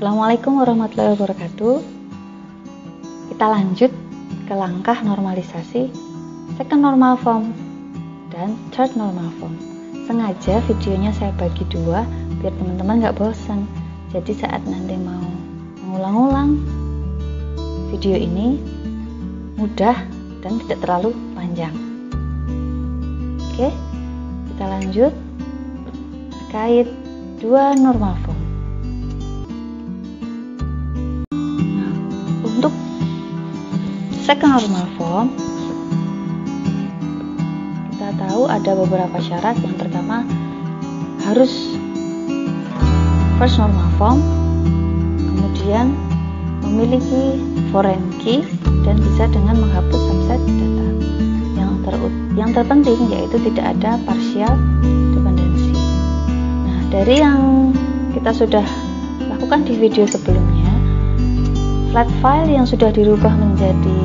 Assalamualaikum warahmatullahi wabarakatuh. Kita lanjut ke langkah normalisasi second normal form dan third normal form. Sengaja videonya saya bagi dua biar teman-teman gak bosan. Jadi saat nanti mau mengulang-ulang video ini mudah dan tidak terlalu panjang. Oke, kita lanjut terkait dua normal form. Nah, untuk second normal form kita tahu ada beberapa syarat. Yang pertama harus first normal form, kemudian memiliki foreign key dan bisa dengan menghapus subset data. Yang terpenting yaitu tidak ada partial dependency. Nah, dari yang kita sudah lakukan di video sebelumnya, flat file yang sudah dirubah menjadi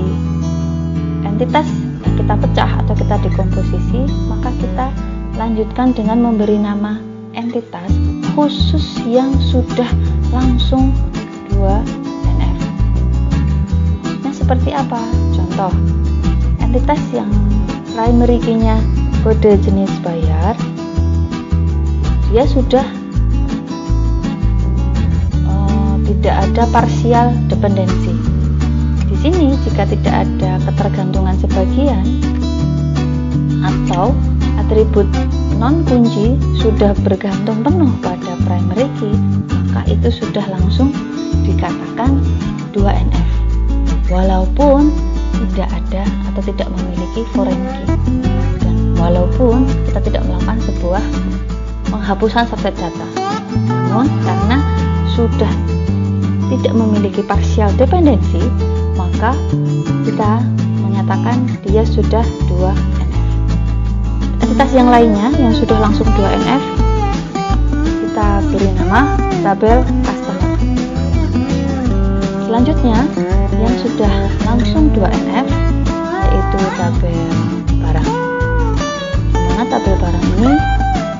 entitas yang kita pecah atau kita dekomposisi, maka kita lanjutkan dengan memberi nama entitas khusus yang sudah langsung 2NF. Nah, seperti apa? Contoh, entitas yang primary key-nya kode jenis bayar, dia sudah tidak ada partial dependency. Di sini jika tidak ada ketergantungan sebagian atau atribut non kunci sudah bergantung penuh pada primary key, maka itu sudah langsung dikatakan 2NF walaupun tidak ada atau tidak memiliki foreign key, dan walaupun kita tidak melakukan sebuah penghapusan subset data. Namun karena sudah tidak memiliki partial dependency, maka kita menyatakan dia sudah 2NF. Entitas yang lainnya yang sudah langsung 2NF kita beri nama tabel customer. Selanjutnya yang sudah langsung 2NF yaitu tabel barang, dimana tabel barang ini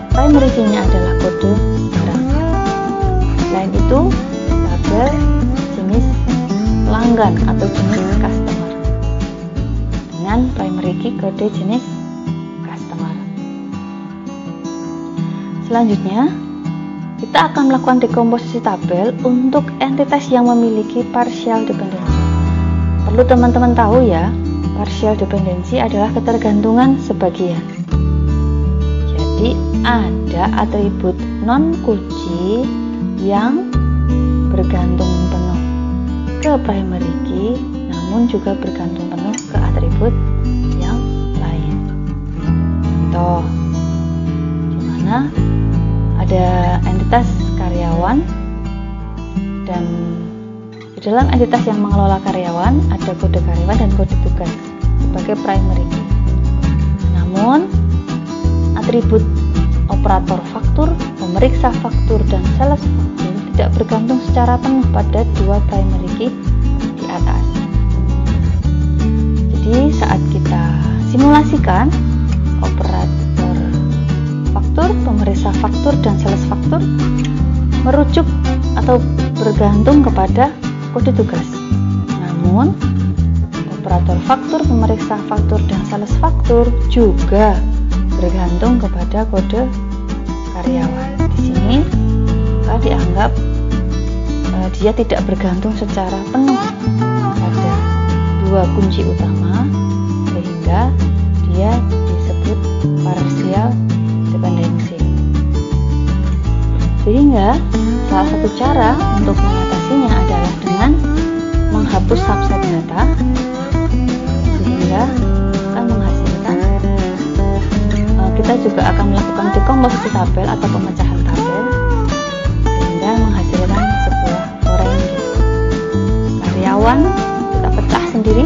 primary key-nya adalah kode barang. Selain itu tabel jenis pelanggan atau jenis customer dengan primary key kode jenis customer. Selanjutnya kita akan melakukan dekomposisi tabel untuk entitas yang memiliki partial dependency. Perlu teman-teman tahu ya, partial dependency adalah ketergantungan sebagian. Jadi ada atribut non kunci yang bergantung penuh ke primary key, namun juga bergantung penuh ke atribut yang lain. Contoh, di mana ada entitas karyawan, dan di dalam entitas yang mengelola karyawan ada kode karyawan dan kode tugas sebagai primary key. Namun atribut operator faktur, pemeriksa faktur, dan sales faktur tidak bergantung secara penuh pada dua primary key di atas. Jadi saat kita simulasikan operator faktur, pemeriksa faktur, dan sales faktur merujuk atau bergantung kepada kode tugas. Namun operator faktur, pemeriksa faktur, dan sales faktur juga bergantung kepada kode karyawan. Di sini maka dianggap dia tidak bergantung secara penuh pada dua kunci utama, sehingga dia disebut partial dependency. Sehingga salah satu cara untuk mengatasinya adalah dengan menghapus subset data, sehingga akan menghasilkan kita juga akan melakukan dekomposisi tabel atau pemecahan tabel sehingga menghasilkan sebuah foreign key. Karyawan kita pecah sendiri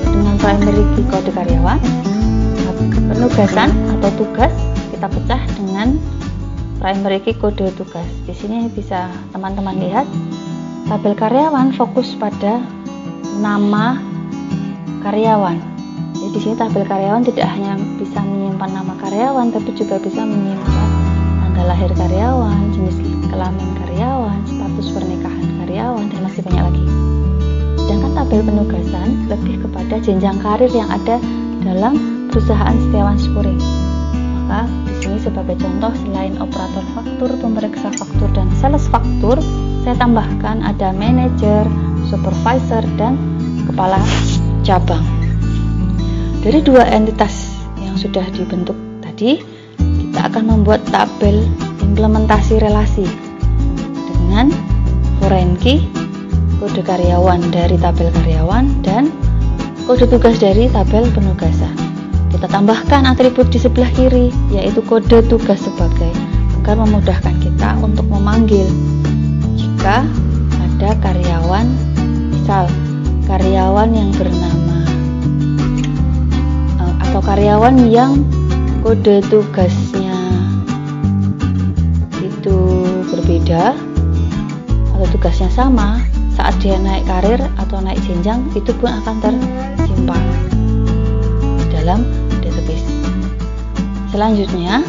dengan primary key kode karyawan. Penugasan atau tugas kita pecah dengan primary key kode tugas. Di sini bisa teman-teman lihat tabel karyawan fokus pada nama karyawan. Jadi di sini tabel karyawan tidak hanya bisa menyimpan nama karyawan, tapi juga bisa menyimpan tanggal lahir karyawan, jenis kelamin karyawan, status pernikahan karyawan, karyawan, dan masih banyak lagi. Sedangkan tabel penugasan lebih kepada jenjang karir yang ada dalam perusahaan Setiawan Scoring. Maka di sini sebagai contoh, selain operator faktur, pemeriksa faktur, dan sales faktur, saya tambahkan ada manajer, supervisor, dan kepala cabang. Dari dua entitas yang sudah dibentuk tadi, kita akan membuat tabel implementasi relasi dengan foreign key, kode karyawan dari tabel karyawan, dan kode tugas dari tabel penugasan. Kita tambahkan atribut di sebelah kiri, yaitu kode tugas sebagai, agar memudahkan kita untuk memanggil jika ada karyawan, misal karyawan yang bernama atau karyawan yang kode tugasnya itu berbeda atau tugasnya sama, saat dia naik karir atau naik jenjang itu pun akan tersimpan dalam database. Selanjutnya,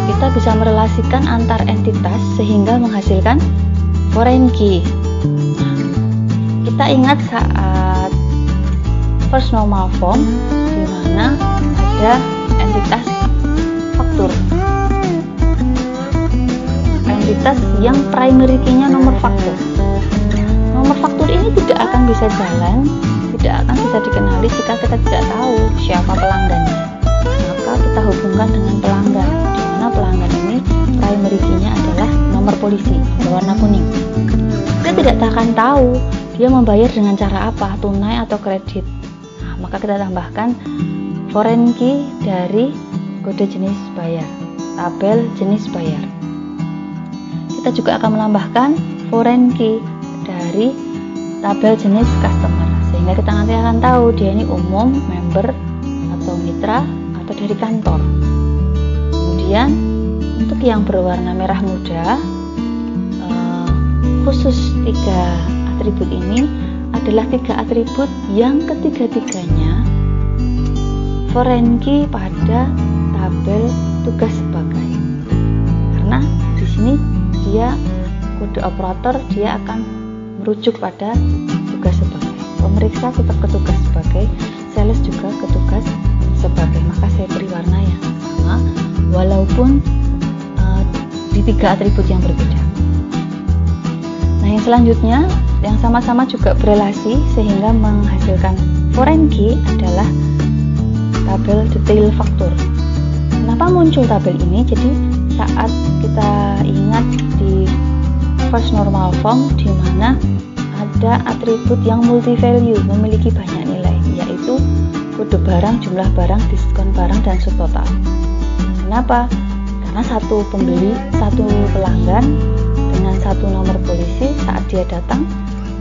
kita bisa merelasikan antar entitas sehingga menghasilkan foreign key. Kita ingat saat first normal form di mana ada entitas faktur, entitas yang primary key-nya nomor faktur. Nomor faktur ini tidak akan bisa jalan, tidak akan bisa dikenali jika kita tidak tahu siapa pelanggannya. Maka kita hubungkan dengan pelanggan, di mana pelanggan ini primary key-nya adalah nomor polisi berwarna kuning. Kita tidak akan tahu dia membayar dengan cara apa, tunai atau kredit. Nah, maka kita tambahkan foreign key dari kode jenis bayar, tabel jenis bayar. Kita juga akan menambahkan foreign key dari tabel jenis customer, sehingga kita nanti akan tahu dia ini umum, member, atau mitra, atau dari kantor. Kemudian untuk yang berwarna merah muda, khusus 3 atribut ini adalah 3 atribut yang ketiga-tiganya foreign key pada tabel tugas sebagai. Karena di sini dia kode operator, dia akan merujuk pada tugas sebagai. Pemeriksa tetap ke tugas sebagai, sales juga ke tugas sebagai. Maka saya beri warna yang sama walaupun di 3 atribut yang berbeda. Nah, yang selanjutnya yang sama-sama juga berelasi sehingga menghasilkan foreign key adalah tabel detail faktur. Kenapa muncul tabel ini? Jadi saat kita ingat di first normal form di mana ada atribut yang multi value, memiliki banyak nilai, yaitu kode barang, jumlah barang, diskon barang, dan subtotal. Kenapa? Karena satu pembeli, satu pelanggan dengan satu nomor polisi, saat dia datang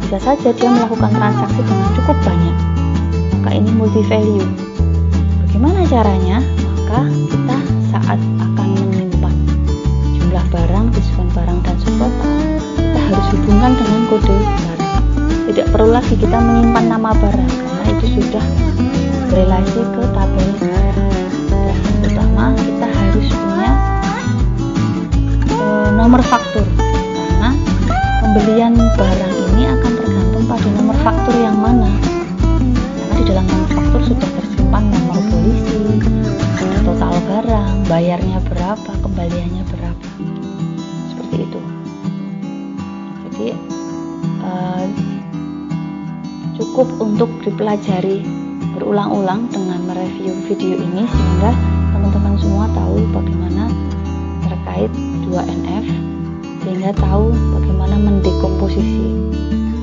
bisa saja dia melakukan transaksi dengan cukup banyak. Maka ini multi value. Bagaimana caranya? Maka kita saat akan menyimpan jumlah barang, diskon barang, dan subtotal, kita harus hubungkan dengan kode barang. Tidak perlu lagi kita menyimpan nama barang karena itu sudah berelasi ke tabel barang. Dan yang pertama, kita harus punya nomor faktur, karena pembelian barang ini akan tergantung pada nomor faktur yang mana. Karena di dalam nomor faktur sudah tersimpan nomor polisi, ada total barang, bayarnya berapa, kembaliannya berapa, seperti itu. Jadi cukup untuk dipelajari berulang-ulang dengan mereview video ini sehingga teman-teman semua tahu bagaimana terkait 2NF, sehingga tahu bagaimana mendekomposisi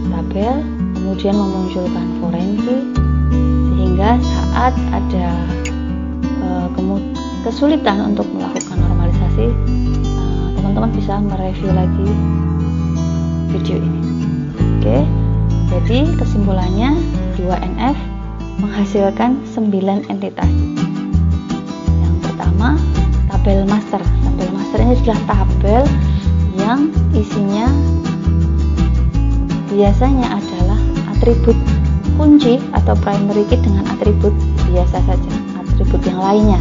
tabel, kemudian memunculkan foreign key, sehingga saat ada kesulitan untuk melakukan normalisasi, teman-teman bisa mereview lagi video ini. Oke, jadi kesimpulannya 2NF menghasilkan 9 entitas. Yang pertama, tabel master. Tabel master ini adalah tabel yang isinya biasanya adalah atribut kunci atau primary key dengan atribut biasa saja, atribut yang lainnya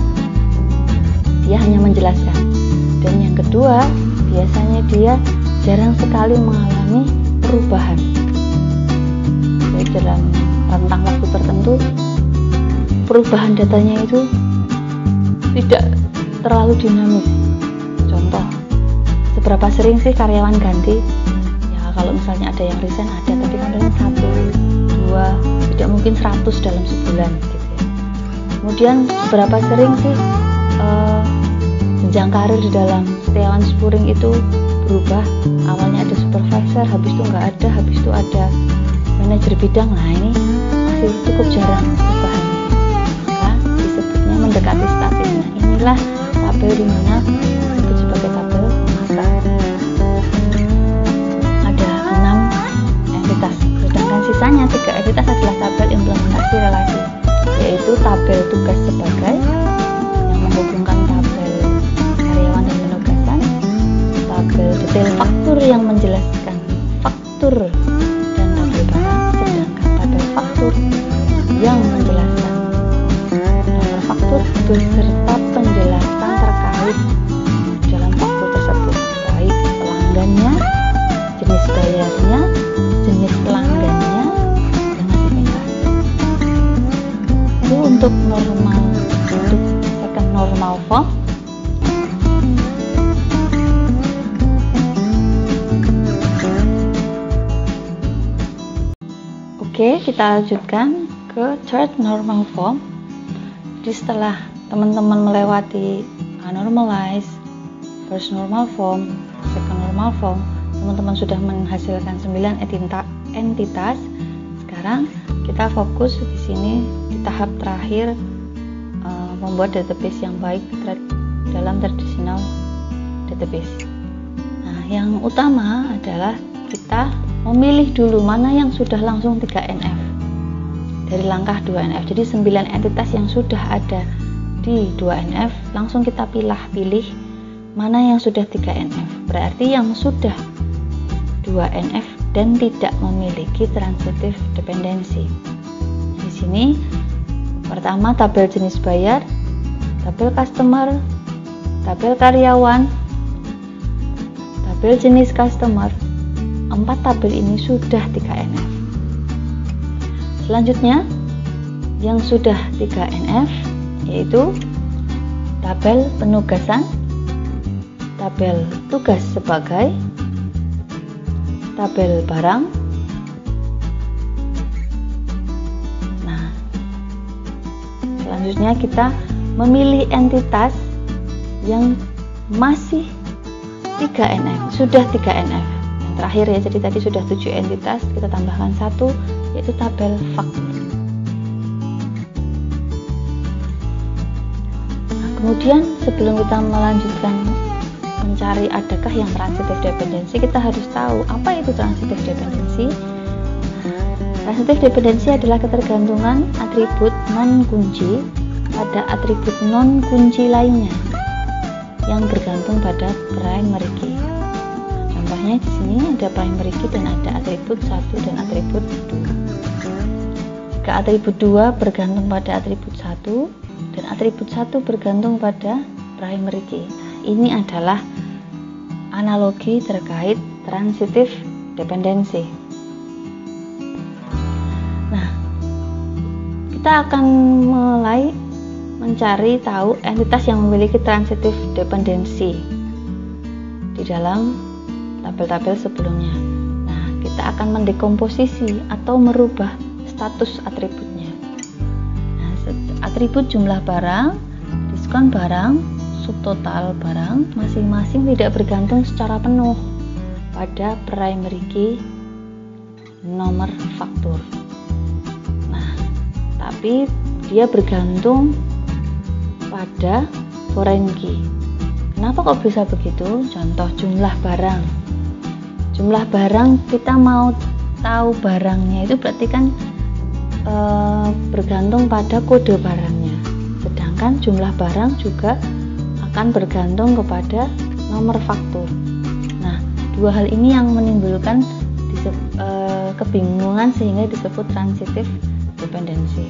dia hanya menjelaskan. Dan yang kedua, biasanya dia jarang sekali mengalami perubahan. Jadi dalam rentang waktu tertentu, perubahan datanya itu tidak terlalu dinamis. Contoh, seberapa sering sih karyawan ganti? Ya kalau misalnya ada yang resign ada, tapi kan paling 1, 2, tidak mungkin 100 dalam sebulan gitu ya. Kemudian seberapa sering sih jenjang karir di dalam Setiawan Spuring itu berubah? Awalnya ada supervisor, habis itu nggak ada, habis itu ada manajer bidang. Nah ini masih cukup jarang perubahannya, maka disebutnya mendekati statis. Nah inilah tabel di mana disebut sebagai tabel massa. Ada 6 entitas, sedangkan sisanya 3 entitas adalah tabel implementasi relasi, yaitu tabel tugas sebagai yang menghubungkan tabel karyawan dan penugasan, tabel detail faktur yang menjelaskan faktur dan tabel barang, sedangkan tabel faktur yang menjelaskan nomor faktur beserta penjelasan terkait dalam faktur tersebut, baik pelanggannya, jenis bayarnya, jenis pelanggannya, dan masih bengkel. Itu untuk second normal form. Oke, kita lanjutkan ke third normal form. Jadi setelah teman-teman melewati normalize, first normal form, second normal form, teman-teman sudah menghasilkan 9 entitas. Sekarang kita fokus di sini di tahap terakhir, membuat database yang baik dalam traditional database. Nah, yang utama adalah kita memilih dulu mana yang sudah langsung 3NF dari langkah 2NF. Jadi 9 entitas yang sudah ada di 2NF langsung kita pilih mana yang sudah 3NF. Berarti yang sudah 2NF dan tidak memiliki transitive dependency. Di sini pertama tabel jenis bayar, tabel customer, tabel karyawan, tabel jenis customer. 4 tabel ini sudah 3NF. Selanjutnya yang sudah 3NF yaitu tabel penugasan, tabel tugas sebagai, tabel barang. Nah, selanjutnya kita memilih entitas yang masih 3NF, sudah 3NF. Terakhir ya, jadi tadi sudah 7 entitas, kita tambahkan 1 yaitu tabel faktur. Nah, kemudian sebelum kita melanjutkan mencari adakah yang transitive dependency, kita harus tahu apa itu transitive dependency. Transitive dependency adalah ketergantungan atribut non kunci pada atribut non kunci lainnya yang bergantung pada primary key. Contohnya di sini ada primary key dan ada atribut 1 dan atribut 2. Jika atribut 2 bergantung pada atribut 1 dan atribut 1 bergantung pada primary key. Nah, ini adalah analogi terkait transitive dependency. Nah, kita akan mulai mencari tahu entitas yang memiliki transitive dependency di dalam tabel-tabel sebelumnya. Nah, kita akan mendekomposisi atau merubah status atributnya. Nah, atribut jumlah barang, diskon barang, subtotal barang masing-masing tidak bergantung secara penuh pada primary key nomor faktur. Nah, tapi dia bergantung pada foreign key. Kenapa kok bisa begitu? Contoh jumlah barang. Jumlah barang, kita mau tahu barangnya itu berarti kan bergantung pada kode barangnya. Sedangkan jumlah barang juga akan bergantung kepada nomor faktur. Nah, dua hal ini yang menimbulkan kebingungan sehingga disebut transitive dependency.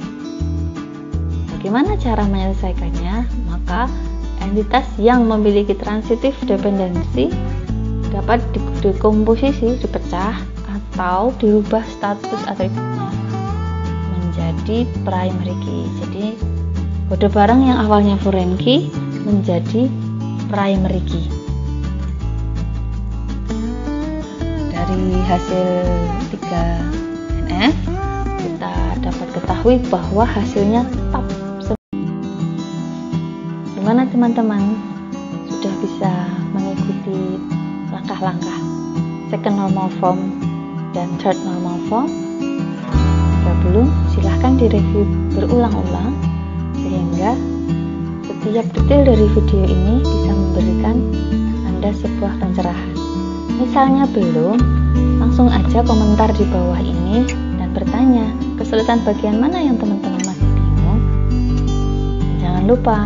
Bagaimana cara menyelesaikannya? Maka entitas yang memiliki transitive dependency dapat dikomposisi, dipecah, atau dirubah status atributnya menjadi primary key. Jadi kode barang yang awalnya foreign key menjadi primary key. Dari hasil 3NF kita dapat ketahui bahwa hasilnya tetap. Gimana teman-teman? Sudah bisa mengikuti langkah-langkah second normal form dan third normal form? Jika belum, silahkan direview berulang-ulang sehingga setiap detail dari video ini bisa memberikan Anda sebuah pencerahan. Misalnya belum, langsung aja komentar di bawah ini dan bertanya kesulitan bagian mana yang teman-teman masih bingung. Dan jangan lupa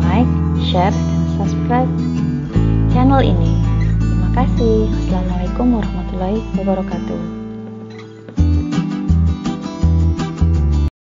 like, share, dan subscribe channel ini. Terima kasih. Wassalamualaikum warahmatullahi wabarakatuh.